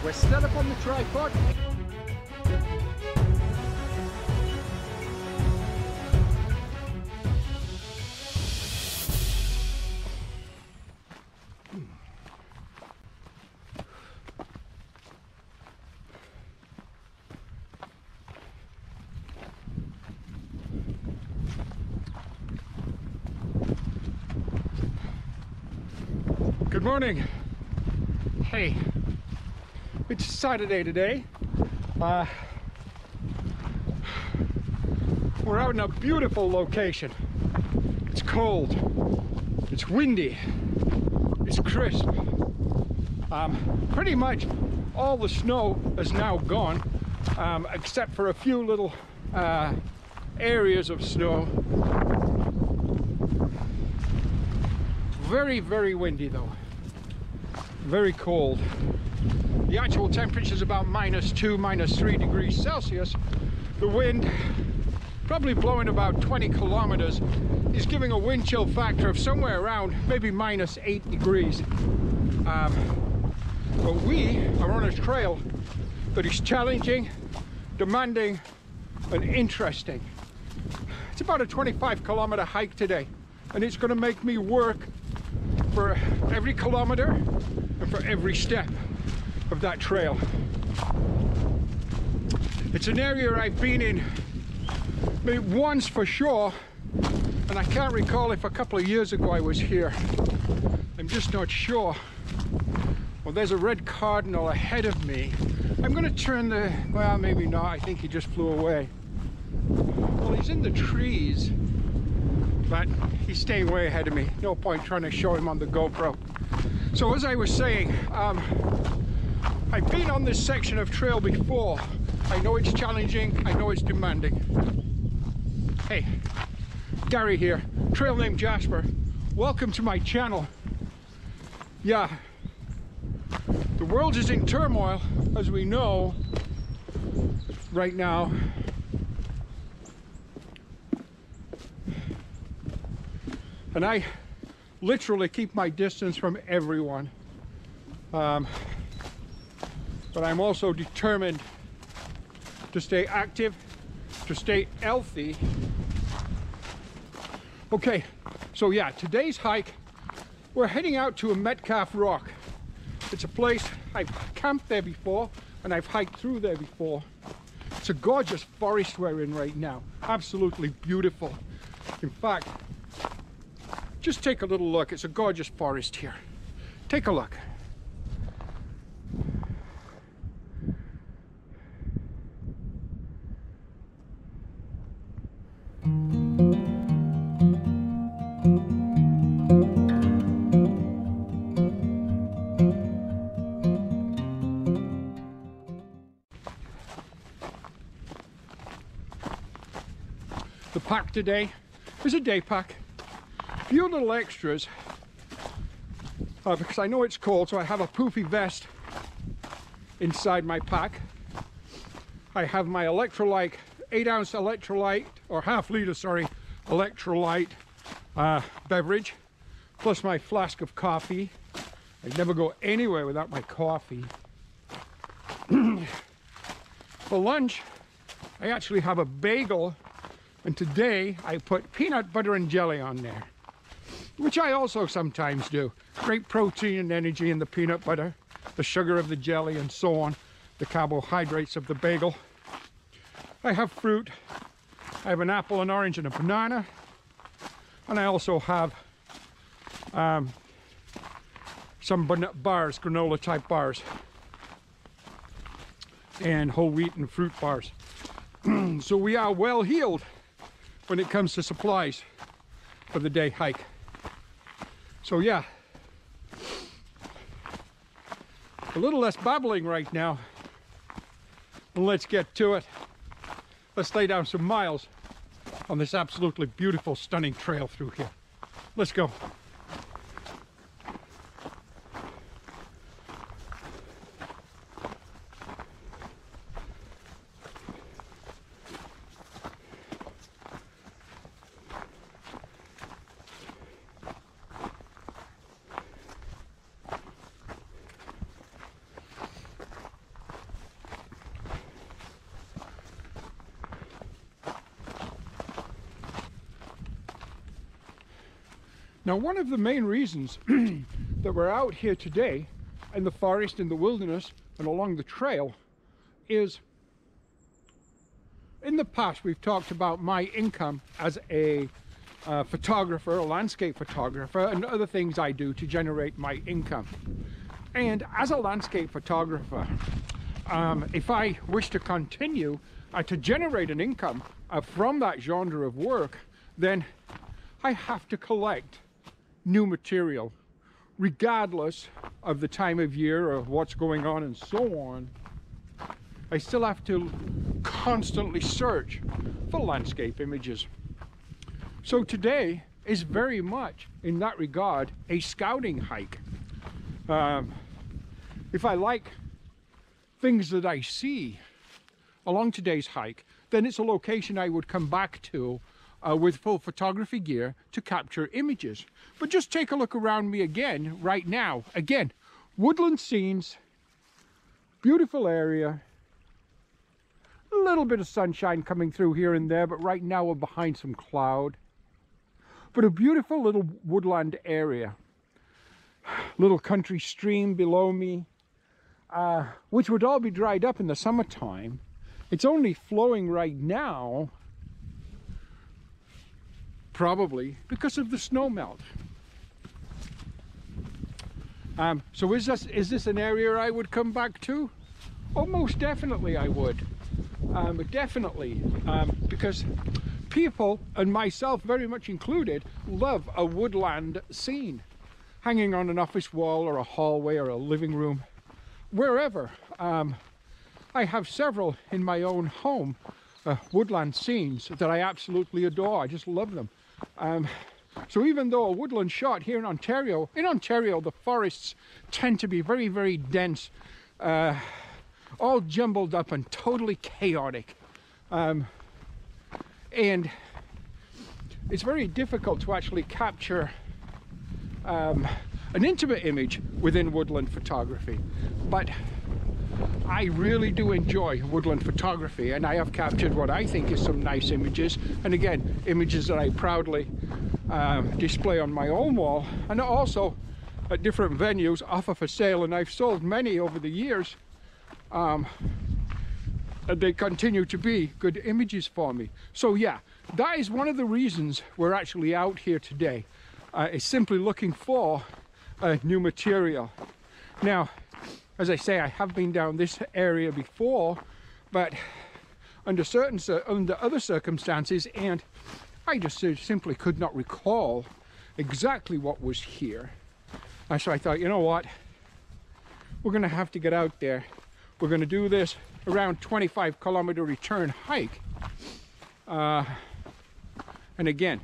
We're set up on the tripod. Good morning. Hey, it's Saturday today. We're out in a beautiful location. It's cold, it's windy, it's crisp. Pretty much all the snow is now gone, except for a few little areas of snow. Very, very windy though. Very cold. The actual temperature is about -2, -3 degrees Celsius. The wind, probably blowing about 20 kilometers, is giving a wind chill factor of somewhere around maybe -8 degrees. But we are on a trail that is challenging, demanding, and interesting. It's about a 25-kilometer hike today, and it's going to make me work for every kilometer and for every step of that trail. It's an area I've been in maybe once for sure, and I can't recall if a couple of years ago I was here. I'm just not sure. Well, there's a red cardinal ahead of me. I'm going to turn the... well, maybe not. I think he just flew away. Well, he's in the trees, but he's staying way ahead of me. No point trying to show him on the GoPro. So as I was saying, I've been on this section of trail before. I know it's challenging, I know it's demanding. Hey, Gary here, trail name Jasper. Welcome to my channel. Yeah, the world is in turmoil, as we know, right now. And I literally keep my distance from everyone. But I'm also determined to stay active, to stay healthy. Okay, so yeah, today's hike, we're heading out to a Metcalfe Rock. It's a place I've camped there before, and I've hiked through there before. It's a gorgeous forest we're in right now. Absolutely beautiful. In fact, just take a little look. It's a gorgeous forest here. Take a look. The pack today is a day pack. Few little extras, because I know it's cold, so I have a poofy vest inside my pack. I have my electrolyte, 8-ounce electrolyte, or half-liter, sorry, electrolyte beverage, plus my flask of coffee. I never go anywhere without my coffee. For lunch, I actually have a bagel, and today I put peanut butter and jelly on there, which I also sometimes do. Great protein and energy in the peanut butter, the sugar of the jelly, and so on, the carbohydrates of the bagel. I have fruit. I have an apple, an orange, and a banana. And I also have some bars, granola type bars, and whole wheat and fruit bars. So we are well heeled when it comes to supplies for the day hike. So yeah, a little less babbling right now, and let's get to it. Let's lay down some miles on this absolutely beautiful, stunning trail through here. Let's go. Now, one of the main reasons that we're out here today in the forest, in the wilderness, and along the trail is, in the past we've talked about my income as a photographer, a landscape photographer, and other things I do to generate my income. And as a landscape photographer, if I wish to continue to generate an income from that genre of work, then I have to collect new material, regardless of the time of year or what's going on and so on. I still have to constantly search for landscape images. So today is very much, in that regard, a scouting hike. If I like things that I see along today's hike, then it's a location I would come back to with full photography gear to capture images. But just take a look around me again right now. Again, woodland scenes, beautiful area, a little bit of sunshine coming through here and there, but right now we're behind some cloud. But a beautiful little woodland area. Little country stream below me, which would all be dried up in the summertime. It's only flowing right now, probably because of the snow melt. So is this an area I would come back to? Oh, most definitely I would. Definitely, because people, and myself very much included, love a woodland scene. Hanging on an office wall or a hallway or a living room, wherever. I have several in my own home, woodland scenes that I absolutely adore. I just love them. So even though a woodland shot here in Ontario the forests tend to be very, very dense, all jumbled up and totally chaotic. And it's very difficult to actually capture an intimate image within woodland photography. But I really do enjoy woodland photography, and I have captured what I think is some nice images, and again, images that I proudly display on my own wall, and also at different venues offer for sale, and I've sold many over the years. And they continue to be good images for me. So yeah, that is one of the reasons we're actually out here today, is simply looking for new material. Now, as I say, I have been down this area before, but under other circumstances, and I just simply could not recall exactly what was here. So I thought, you know what, we're gonna have to get out there. We're gonna do this around 25-kilometer return hike. And again,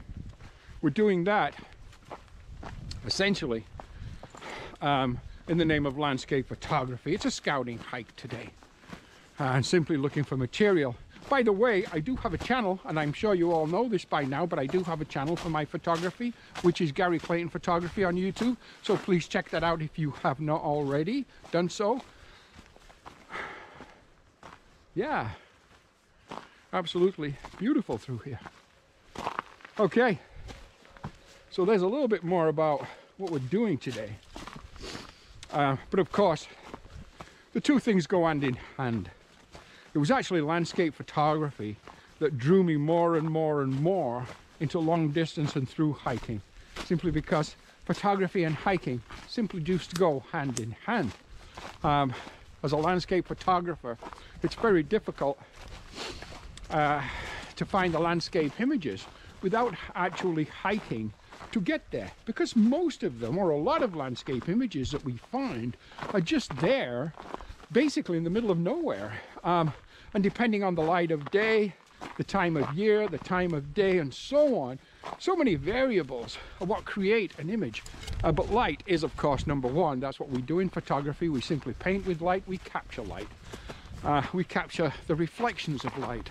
we're doing that essentially in the name of landscape photography. It's a scouting hike today, and simply looking for material. By the way, I do have a channel, and I'm sure you all know this by now, but I do have a channel for my photography, which is Gary Clayton Photography on YouTube. So please check that out if you have not already done so. Yeah, absolutely beautiful through here. Okay, so there's a little bit more about what we're doing today. But of course, the two things go hand in hand. It was actually landscape photography that drew me more and more and more into long distance and through hiking, simply because photography and hiking simply just go hand in hand. As a landscape photographer, it's very difficult to find the landscape images without actually hiking to get there, because most of them, or a lot of landscape images that we find, are just there basically in the middle of nowhere, and depending on the light of day, the time of year, the time of day, and so on, so many variables are what create an image. But light is, of course, number one. That's what we do in photography. We simply paint with light, we capture light. We capture the reflections of light.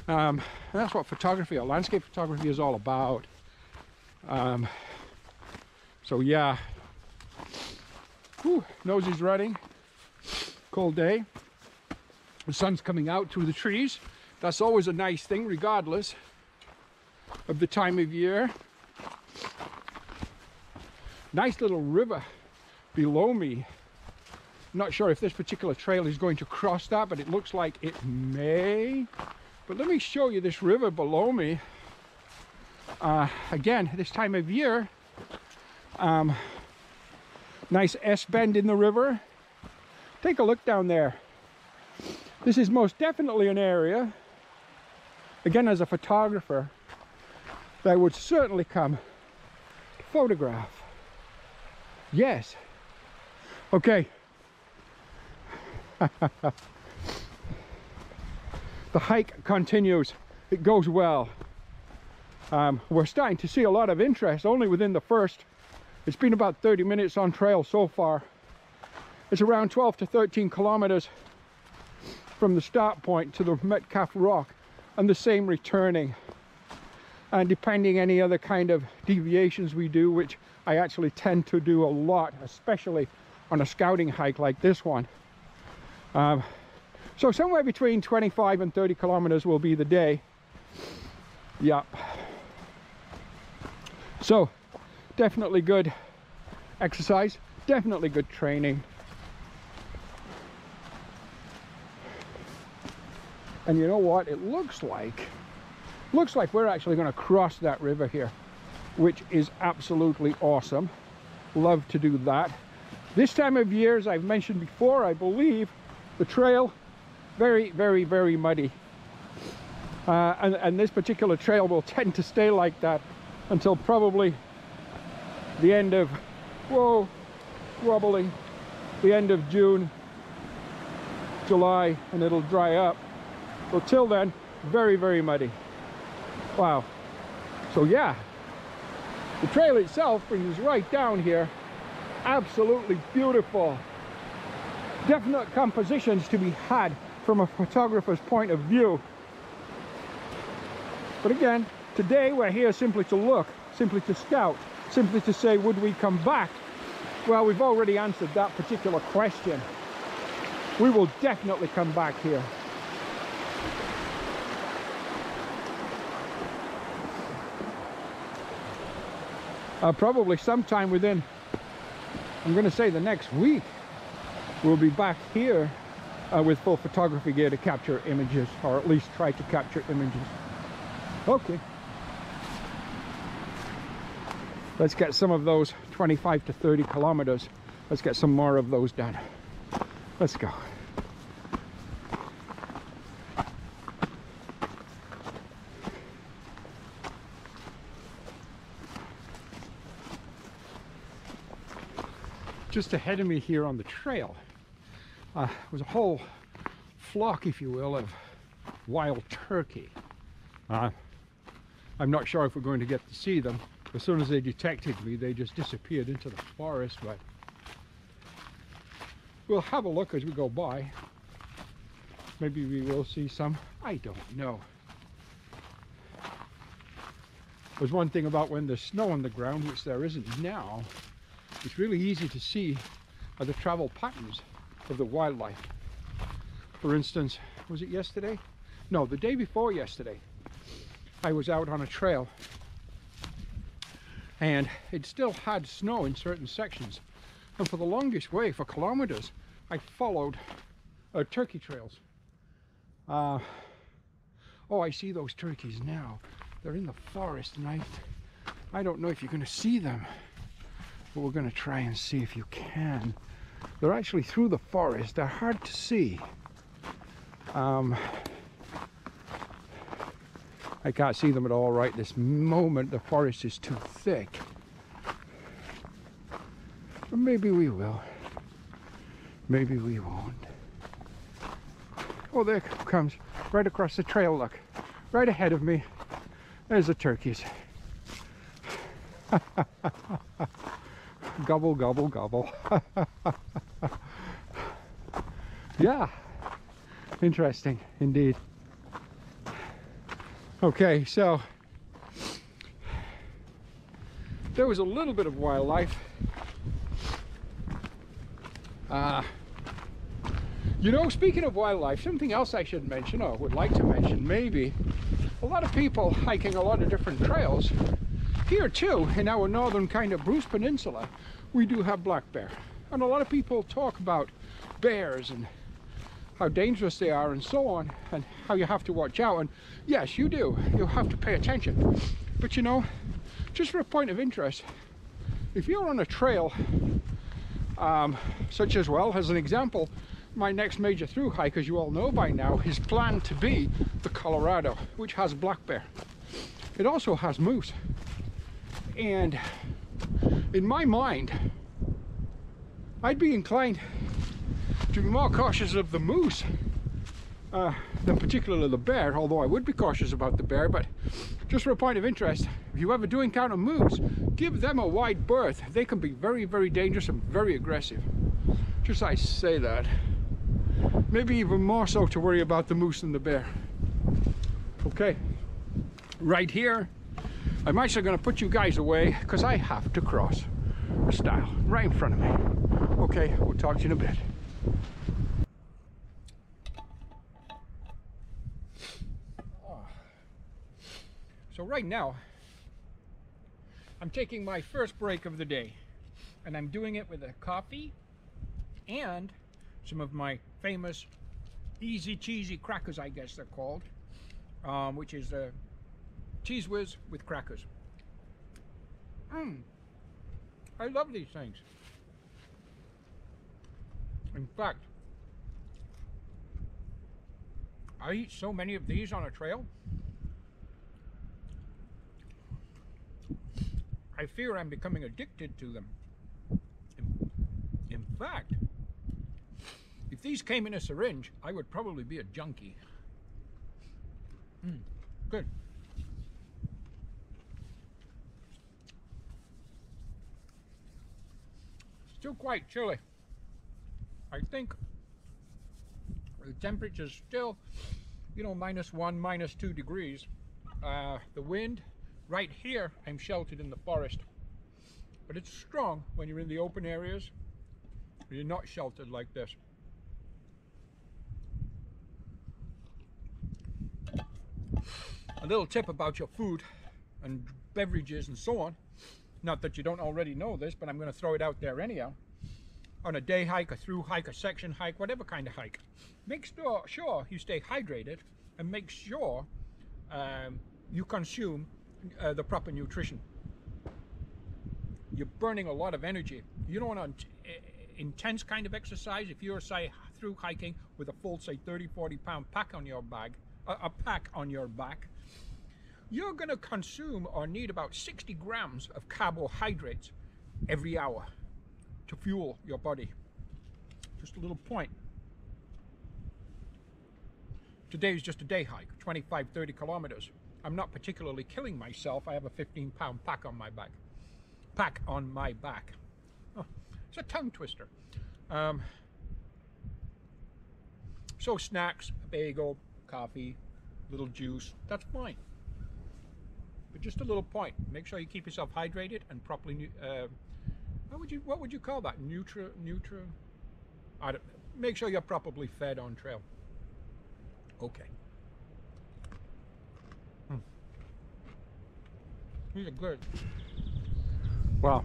And that's what photography, or landscape photography, is all about. So yeah, whew, nose is running, cold day, the sun's coming out through the trees. That's always a nice thing, regardless of the time of year. Nice little river below me. Not sure if this particular trail is going to cross that, but it looks like it may. But let me show you this river below me. Again, this time of year, nice S-bend in the river. Take a look down there. This is most definitely an area, again as a photographer, that would certainly come to photograph. Yes. Okay. The hike continues. It goes well. We're starting to see a lot of interest only within the first. It's been about 30 minutes on trail so far. It's around 12 to 13 kilometers from the start point to the Metcalfe Rock, and the same returning. And depending any other kind of deviations we do, which I actually tend to do a lot, especially on a scouting hike like this one. So somewhere between 25 and 30 kilometers will be the day. Yep. So definitely good exercise, definitely good training. And you know what? It looks like we're actually going to cross that river here, which is absolutely awesome. Love to do that. This time of year, as I've mentioned before, I believe the trail very, very, very muddy. And this particular trail will tend to stay like that until probably the end of, whoa, wobbling, the end of June, July, and it'll dry up. Well, till then, very, very muddy. Wow. So yeah, the trail itself brings us right down here. Absolutely beautiful. Definite compositions to be had from a photographer's point of view. But again, today we're here simply to look, simply to scout, simply to say, would we come back? Well, we've already answered that particular question. We will definitely come back here. Probably sometime within, I'm going to say the next week, we'll be back here with full photography gear to capture images, or at least try to capture images. Okay. Let's get some of those 25 to 30 kilometers. Let's get some more of those done. Let's go. Just ahead of me here on the trail was a whole flock, if you will, of wild turkey. I'm not sure if we're going to get to see them. As soon as they detected me, they just disappeared into the forest, but we'll have a look as we go by. Maybe we will see some. I don't know. There's one thing about when there's snow on the ground, which there isn't now. It's really easy to see the travel patterns of the wildlife. For instance, was it yesterday? No, the day before yesterday, I was out on a trail and it still had snow in certain sections. And for the longest way, for kilometers, I followed turkey trails. Oh, I see those turkeys now. They're in the forest, and I don't know if you're going to see them. But we're going to try and see if you can. They're actually through the forest. They're hard to see. I can't see them at all right this moment. The forest is too thick. But maybe we will. Maybe we won't. Oh, there comes right across the trail. Look, right ahead of me. There's the turkeys. Gobble, gobble, gobble. Yeah, interesting indeed. Okay, so there was a little bit of wildlife. You know, speaking of wildlife, something else I should mention, or would like to mention maybe, a lot of people hiking a lot of different trails here too, in our northern kind of Bruce Peninsula, we do have black bear. And a lot of people talk about bears and how dangerous they are and so on, and how you have to watch out. And yes, you do. You have to pay attention. But you know, just for a point of interest, if you're on a trail, such as, well, as an example, my next major through hike, as you all know by now, is planned to be the Colorado, which has black bear. It also has moose. And in my mind, I'd be inclined to be more cautious of the moose than particularly the bear, although I would be cautious about the bear. But just for a point of interest, if you ever do encounter moose, give them a wide berth. They can be very, very dangerous and very aggressive. Just I say that. Maybe even more so to worry about the moose than the bear. Okay, right here, I'm actually going to put you guys away because I have to cross a stile right in front of me. Okay, we'll talk to you in a bit. So right now, I'm taking my first break of the day, and I'm doing it with a coffee and some of my famous easy cheesy crackers, I guess they're called, which is Cheese Whiz with crackers. I love these things. In fact, I eat so many of these on a trail, I fear I'm becoming addicted to them. In fact, if these came in a syringe, I would probably be a junkie. Good. Still quite chilly. I think the temperature's still, you know, -1, -2 degrees. The wind, right here, I'm sheltered in the forest, but it's strong when you're in the open areas. You're not sheltered like this. A little tip about your food and beverages and so on. Not that you don't already know this, but I'm going to throw it out there anyhow. On a day hike, a through hike, a section hike, whatever kind of hike, make sure you stay hydrated and make sure you consume the proper nutrition. You're burning a lot of energy. You don't want intense kind of exercise. If you're, say, through hiking with a full, say, 30-40 pound pack on your bag, a pack on your back, you're going to consume or need about 60 grams of carbohydrates every hour to fuel your body. Just a little point. Today is just a day hike, 25-30 kilometers. I'm not particularly killing myself. I have a 15-pound pack on my back. Oh, it's a tongue twister. So snacks, a bagel, coffee, little juice, that's fine. But just a little point. Make sure you keep yourself hydrated and properly. What would you call that? I don't. Make sure you're properly fed on trail. Okay. These are good. Well,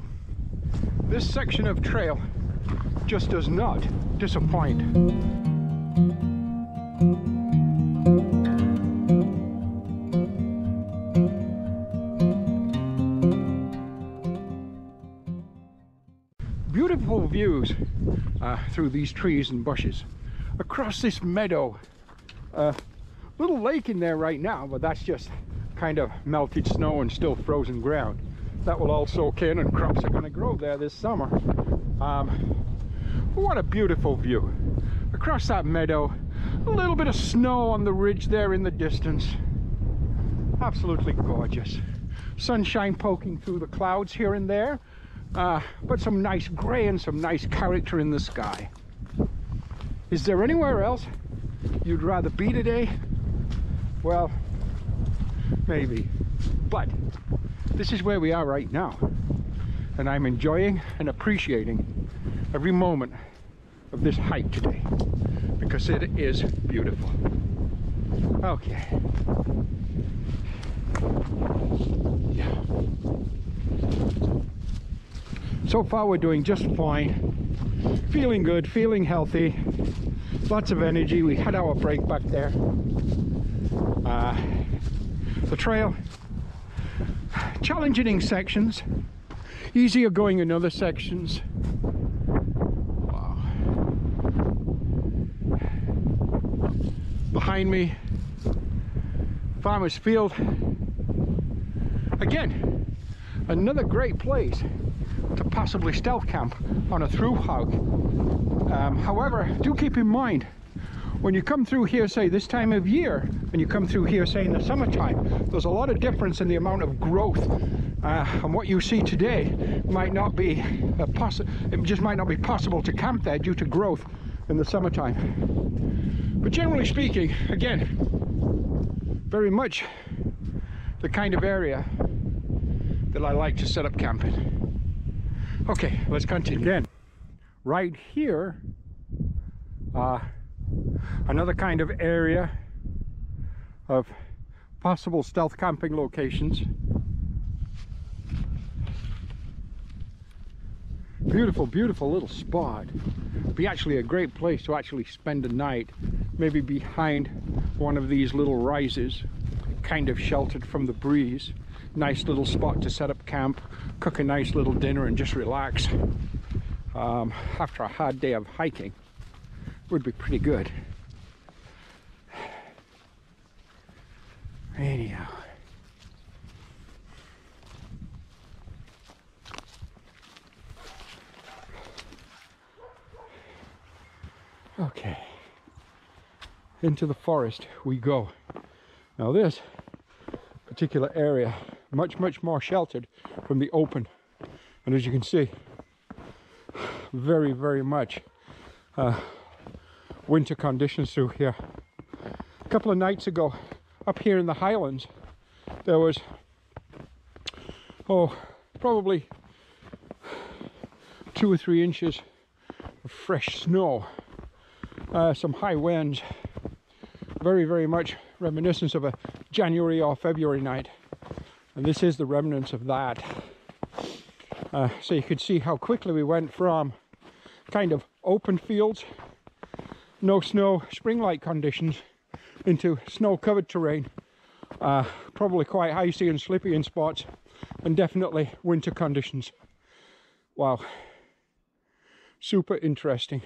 this section of trail just does not disappoint. Beautiful views through these trees and bushes across this meadow. Little lake in there right now, but that's just kind of melted snow and still frozen ground. That will all soak in and crops are going to grow there this summer. What a beautiful view across that meadow. A little bit of snow on the ridge there in the distance. Absolutely gorgeous. Sunshine poking through the clouds here and there, but some nice gray and some nice character in the sky. Is there anywhere else you'd rather be today? Well, maybe, but this is where we are right now, and I'm enjoying and appreciating every moment of this hike today because it is beautiful. Okay, Yeah. So far we're doing just fine. Feeling good, feeling healthy. Lots of energy. We had our break back there. The trail, challenging in sections, easier going in other sections. Wow. Behind me, farmer's field. Again, another great place to possibly stealth camp on a through hike. However, do keep in mind, when you come through here, say this time of year, and you come through here, say in the summertime, there's a lot of difference in the amount of growth. And what you see today might not be it just might not be possible to camp there due to growth in the summertime. But generally speaking, again, very much the kind of area that I like to set up camp in. Okay, let's continue. Again, right here, another kind of area of possible stealth camping locations. Beautiful, beautiful little spot. Be actually a great place to actually spend a night, maybe behind one of these little rises, kind of sheltered from the breeze. Nice little spot to set up camp, cook a nice little dinner and just relax. After a hard day of hiking, would be pretty good. Anyhow. Okay. Into the forest we go. Now this particular area, much more sheltered from the open. And as you can see, very much winter conditions through here. A couple of nights ago, up here in the highlands, there was probably 2 or 3 inches of fresh snow, some high winds, very much reminiscent of a January or February night, and this is the remnants of that. So you could see how quickly we went from kind of open fields, no snow, spring-like conditions, into snow-covered terrain, probably quite icy and slippy in spots, and definitely winter conditions. Wow, super interesting.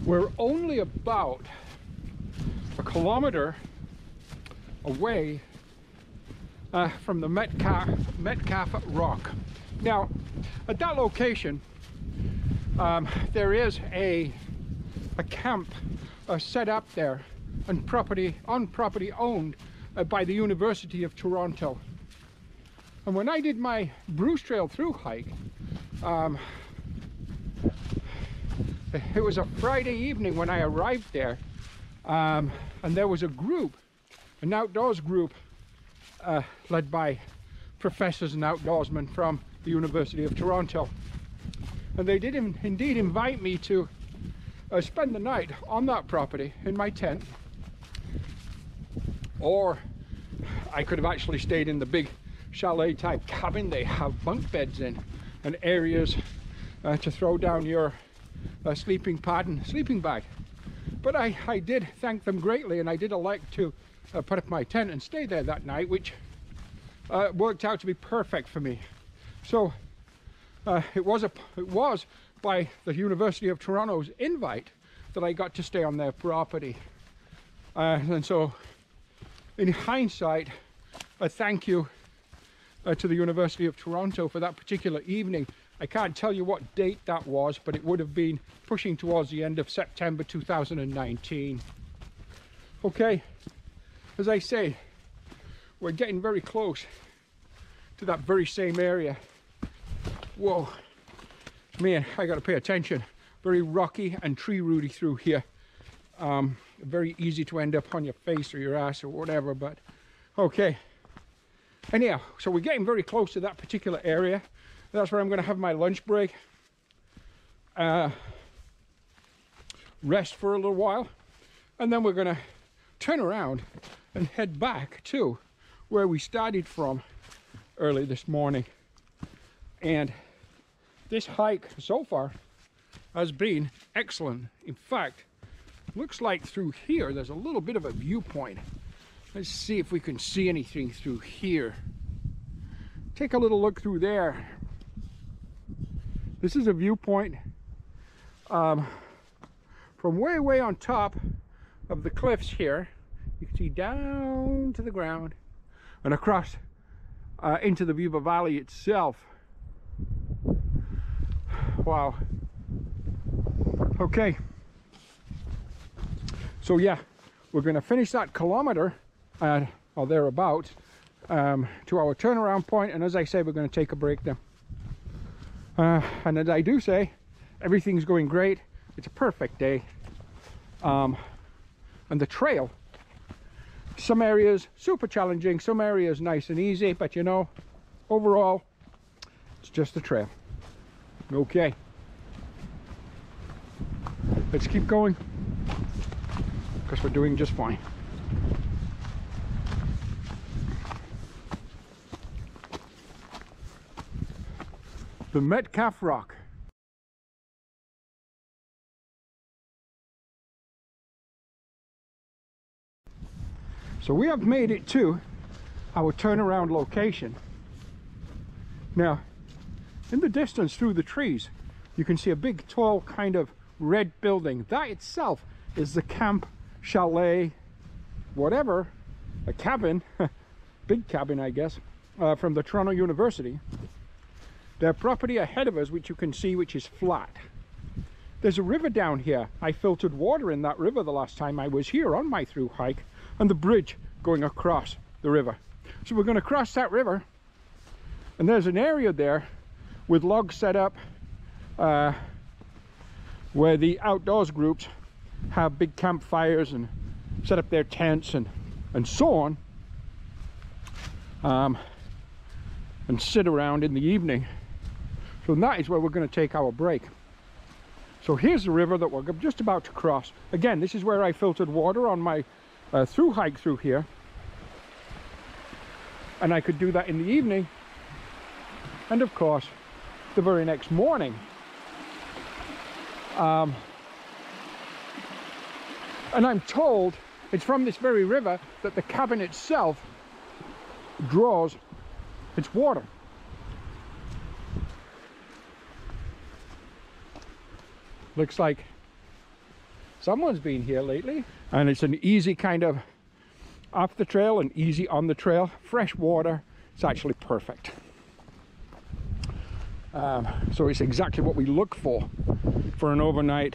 We're only about a kilometer away from the Metcalfe Rock. Now, at that location, there is a camp set up there on property owned by the University of Toronto. And when I did my Bruce Trail through hike, it was a Friday evening when I arrived there, and there was a group, an outdoors group, led by professors and outdoorsmen from the University of Toronto. And they did indeed invite me to spend the night on that property in my tent. Or I could have actually stayed in the big chalet type cabin they have bunk beds in, and areas to throw down your sleeping pad and sleeping bag. But I did thank them greatly, and I did elect to put up my tent and stay there that night, which worked out to be perfect for me. So it was by the University of Toronto's invite that I got to stay on their property. And so in hindsight, a thank you to the University of Toronto for that particular evening. I can't tell you what date that was, but it would have been pushing towards the end of September 2019. Okay, as I say, we're getting very close to that very same area. Whoa, man, I gotta pay attention. Very rocky and tree rooty through here. Very easy to end up on your face or your ass or whatever, but okay. Anyhow, so we're getting very close to that particular area. That's where I'm going to have my lunch break. Rest for a little while, and then we're going to turn around and head back to where we started from early this morning. And this hike so far has been excellent. In fact, looks like through here there's a little bit of a viewpoint. Let's see if we can see anything through here. Take a little look through there. This is a viewpoint from way on top of the cliffs here. You can see down to the ground and across into the Beaver Valley itself. Wow. Okay. So yeah, we're going to finish that kilometer or thereabouts to our turnaround point, and as I say, we're going to take a break then. And as I do say, everything's going great. It's a perfect day. And the trail, some areas super challenging, some areas nice and easy, but you know, overall it's just a trail. Okay, let's keep going because we're doing just fine. The Metcalfe Rock. So we have made it to our turnaround location. Now, in the distance through the trees, you can see a big, tall, kind of red building. That itself is the camp, chalet, whatever, a cabin, big cabin, I guess, from the Toronto University. Their property ahead of us, which you can see, which is flat. There's a river down here. I filtered water in that river the last time I was here on my through hike, and the bridge going across the river. So we're going to cross that river, and there's an area there with logs set up where the outdoors groups have big campfires and set up their tents and so on, and sit around in the evening. So that is where we're going to take our break. So here's the river that we're just about to cross. Again, this is where I filtered water on my through hike through here, and I could do that in the evening, and of course the very next morning. And I'm told it's from this very river that the cabin itself draws its water. Looks like someone's been here lately, and it's an easy kind of off the trail and easy on the trail. Fresh water. It's actually perfect. So it's exactly what we look for an overnight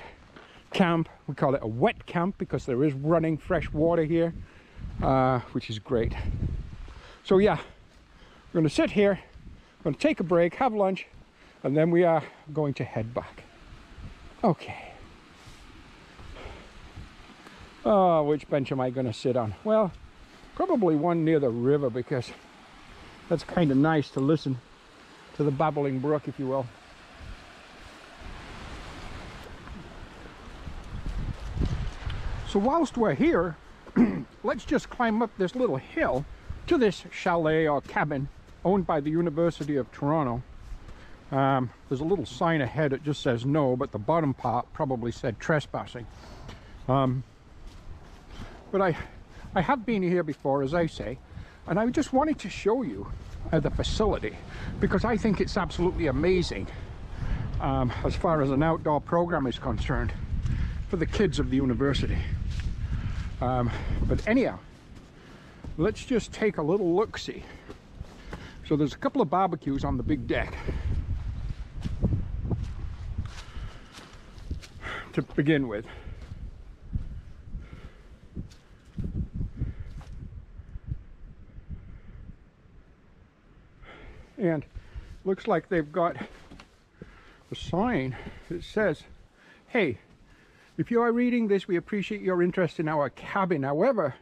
camp. We call it a wet camp because there is running fresh water here, which is great. So yeah, we're going to sit here, we're going to take a break, have lunch, and then we are going to head back. Okay. Oh, which bench am I going to sit on? Well, probably one near the river, because that's kind of nice to listen to the babbling brook, if you will. So whilst we're here, let's just climb up this little hill to this chalet or cabin owned by the University of Toronto. There's a little sign ahead that just says no, but the bottom part probably said trespassing. But I have been here before, as I say, and I just wanted to show you the facility, because I think it's absolutely amazing as far as an outdoor program is concerned for the kids of the university. But anyhow, let's just take a little look-see. So there's a couple of barbecues on the big deck to begin with. And looks like they've got a sign that says, hey, If you are reading this, we appreciate your interest in our cabin. However,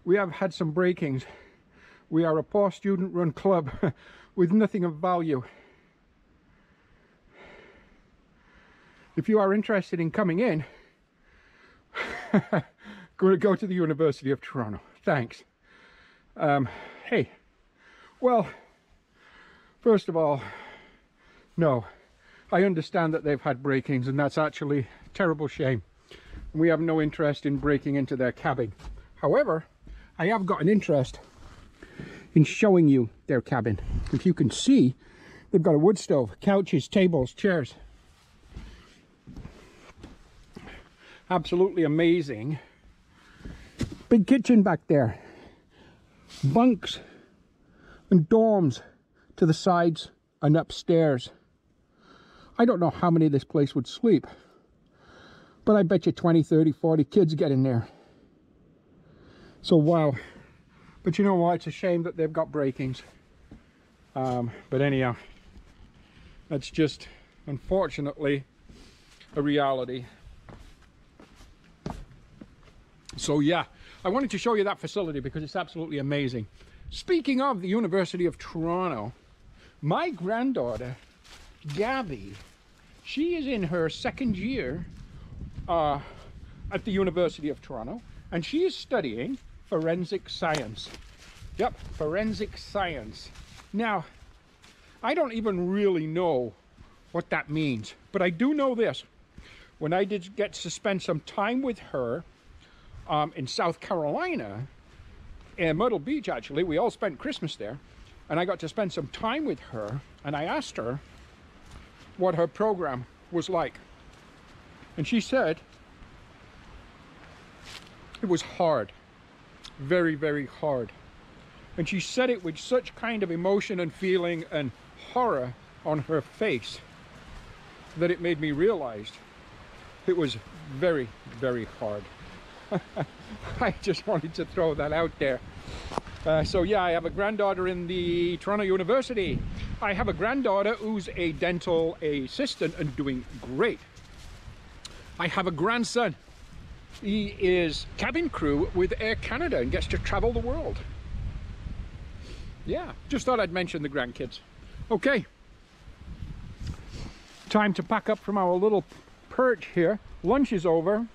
we have had some breakings. We are a poor student-run club with nothing of value. If you are interested in coming in, go to the University of Toronto. Thanks. Hey, well, first of all, no, I understand that they've had break-ins, and that's actually a terrible shame. We have no interest in breaking into their cabin. However, I have got an interest in showing you their cabin. If you can see, they've got a wood stove, couches, tables, chairs. Absolutely amazing. Big kitchen back there. Bunks and dorms to the sides and upstairs. I don't know how many this place would sleep, but I bet you 20, 30, 40 kids get in there. So wow. But you know what? It's a shame that they've got break-ins. But anyhow, that's just, unfortunately, a reality. So yeah, I wanted to show you that facility because it's absolutely amazing. Speaking of the University of Toronto, my granddaughter, Gabby, she is in her second year at the University of Toronto, and she is studying forensic science. Yep, forensic science. Now, I don't even really know what that means, but I do know this. When I did get to spend some time with her in South Carolina, in Myrtle Beach actually, we all spent Christmas there, and I got to spend some time with her, and I asked her what her program was like. And she said it was hard. Very, very hard. And she said it with such kind of emotion and feeling and horror on her face that it made me realize it was very, very hard. I just wanted to throw that out there. So yeah, I have a granddaughter in the Toronto University. I have a granddaughter who's a dental assistant and doing great. I have a grandson. He is cabin crew with Air Canada and gets to travel the world. Yeah, just thought I'd mention the grandkids. Okay, time to pack up from our little perch here. Lunch is over.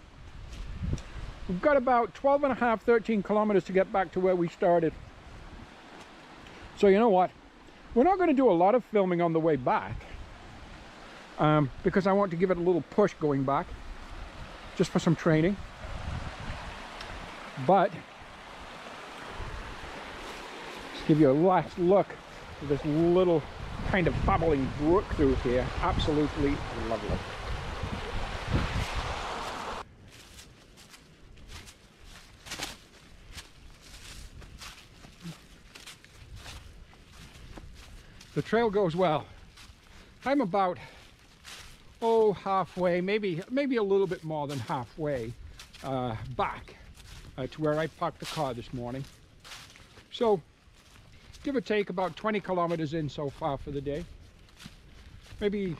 We've got about 12 and a half, 13 kilometers to get back to where we started. So you know what? We're not going to do a lot of filming on the way back because I want to give it a little push going back, just for some training. But just give you a last look at this little kind of babbling brook through here. Absolutely lovely. The trail goes well. I'm about, halfway, maybe a little bit more than halfway back to where I parked the car this morning. So, give or take about 20 kilometers in so far for the day. Maybe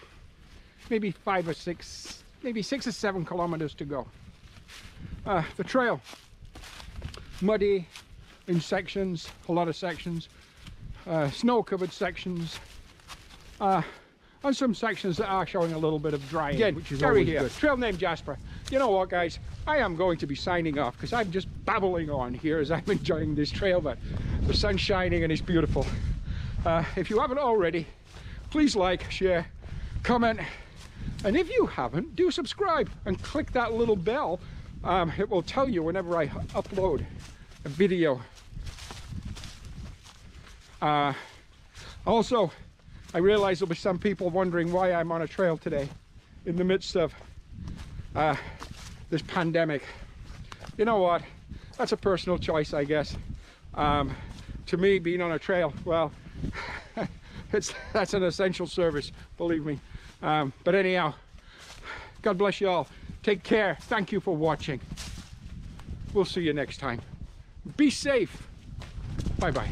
5 or 6, maybe 6 or 7 kilometers to go. The trail, muddy in sections, a lot of sections. Snow-covered sections, and some sections that are showing a little bit of drying, again, which is always good. Trail name Jasper. You know what, guys? I am going to be signing off because I'm just babbling on here as I'm enjoying this trail, but the sun's shining and it's beautiful. If you haven't already, please like, share, comment, and if you haven't, do subscribe and click that little bell. It will tell you whenever I upload a video. Also, I realize there'll be some people wondering why I'm on a trail today in the midst of this pandemic. You know what? That's a personal choice, I guess. To me, being on a trail, well, that's an essential service, believe me. But anyhow, God bless you all. Take care. Thank you for watching. We'll see you next time. Be safe. Bye-bye.